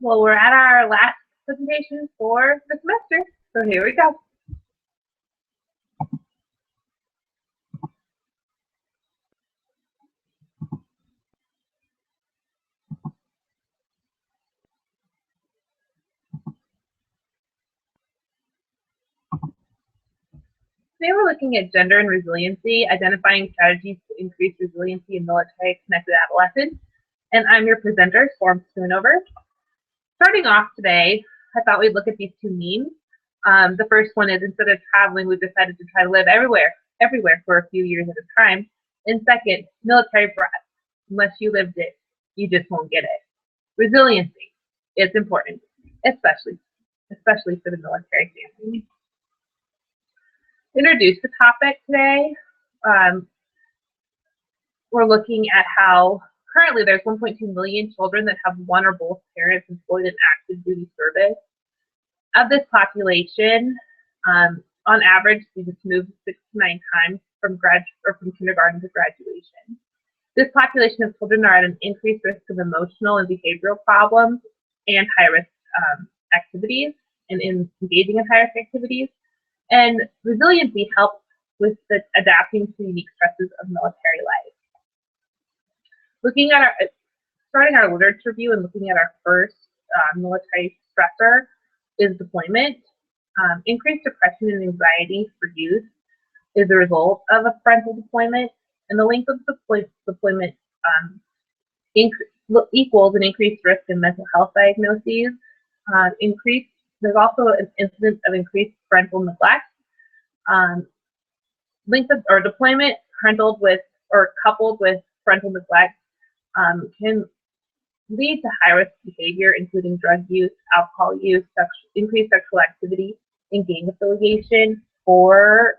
Well, we're at our last presentation for the semester, so here we go. Today we're looking at gender and resiliency, identifying strategies to increase resiliency in military-connected adolescents. And I'm your presenter, Storm Schoonover. Starting off today, I thought we'd look at these two memes. The first one is, instead of traveling, we've decided to try to live everywhere for a few years at a time. And second, military brat. Unless you lived it, you just won't get it. Resiliency. It's important, especially for the military family. Introduce the topic today. We're looking at how currently there's 1.2 million children that have one or both parents employed in active duty service. Of this population, on average, students move 6 to 9 times from kindergarten to graduation. This population of children are at an increased risk of emotional and behavioral problems and high-risk activities, and in engaging in high-risk activities. And resiliency helps with the adapting to unique stresses of military life. Starting our literature review and looking at our first military stressor is deployment. Increased depression and anxiety for youth is a result of a parental deployment, and the length of deployment equals an increased risk in mental health diagnoses. There's also an incidence of increased parental neglect. Deployment coupled with parental neglect can lead to high-risk behavior, including drug use, alcohol use, increased sexual activity, and gang affiliation for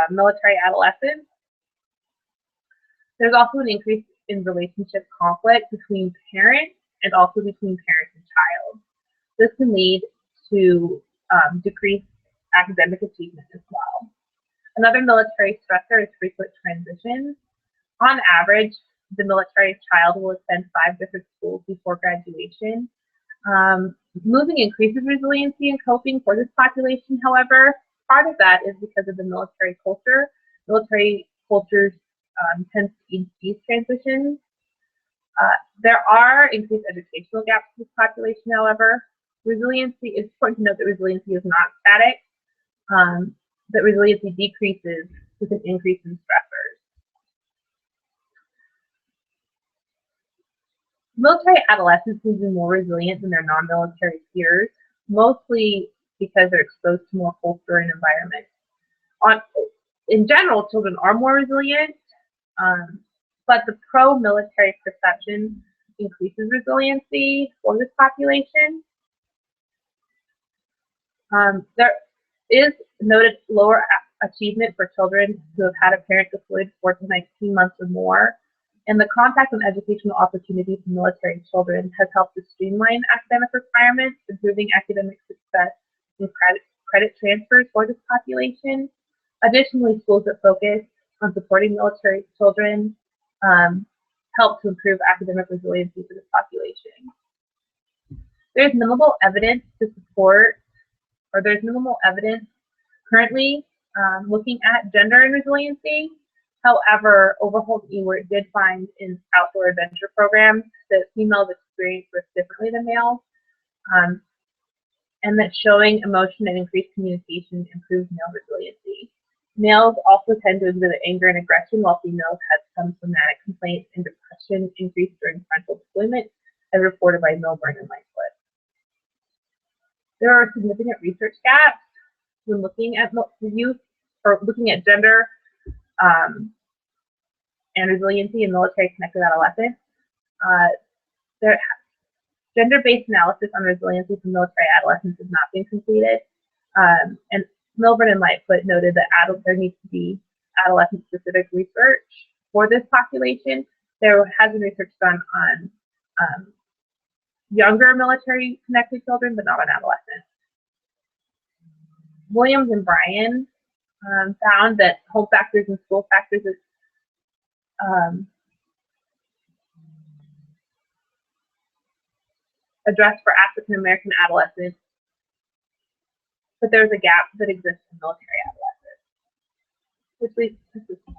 military adolescents. There's also an increase in relationship conflict between parents and also between parents and child. This can lead to decreased academic achievement as well. Another military stressor is frequent transitions. On average, the military child will attend 5 different schools before graduation. Moving increases resiliency and coping for this population, however. Part of that is because of the military culture. Military cultures tend to ease these transitions. There are increased educational gaps in this population, however. It's important to note that resiliency is not static, that resiliency decreases with an increase in stressors. Military adolescents can be more resilient than their non-military peers, mostly because they're exposed to more culture and environment. In general, children are more resilient, but the pro-military perception increases resiliency for this population. There is noted lower achievement for children who have had a parent deployed 4 to 19 months or more, and the contact and educational opportunities for military children has helped to streamline academic requirements, improving academic success and credit transfers for this population. Additionally, schools that focus on supporting military children help to improve academic resiliency for this population. There's minimal evidence currently looking at gender and resiliency. However, Overholt Ewert did find in outdoor adventure programs that females experience risk differently than males, and that showing emotion and increased communication improves male resiliency. Males also tend to exhibit anger and aggression, while females had some somatic complaints and depression increased during parental deployment, as reported by Milburn and Lightfoot. There are significant research gaps when looking at youth, or looking at gender and resiliency in military-connected adolescents. Gender-based analysis on resiliency for military adolescents has not been completed, and Milburn and Lightfoot noted that there needs to be adolescent-specific research for this population. There has been research done on younger military-connected children, but not on adolescents. Williams and Bryan found that home factors and school factors addressed for African American adolescents, but there's a gap that exists in military adolescents, which leads to system.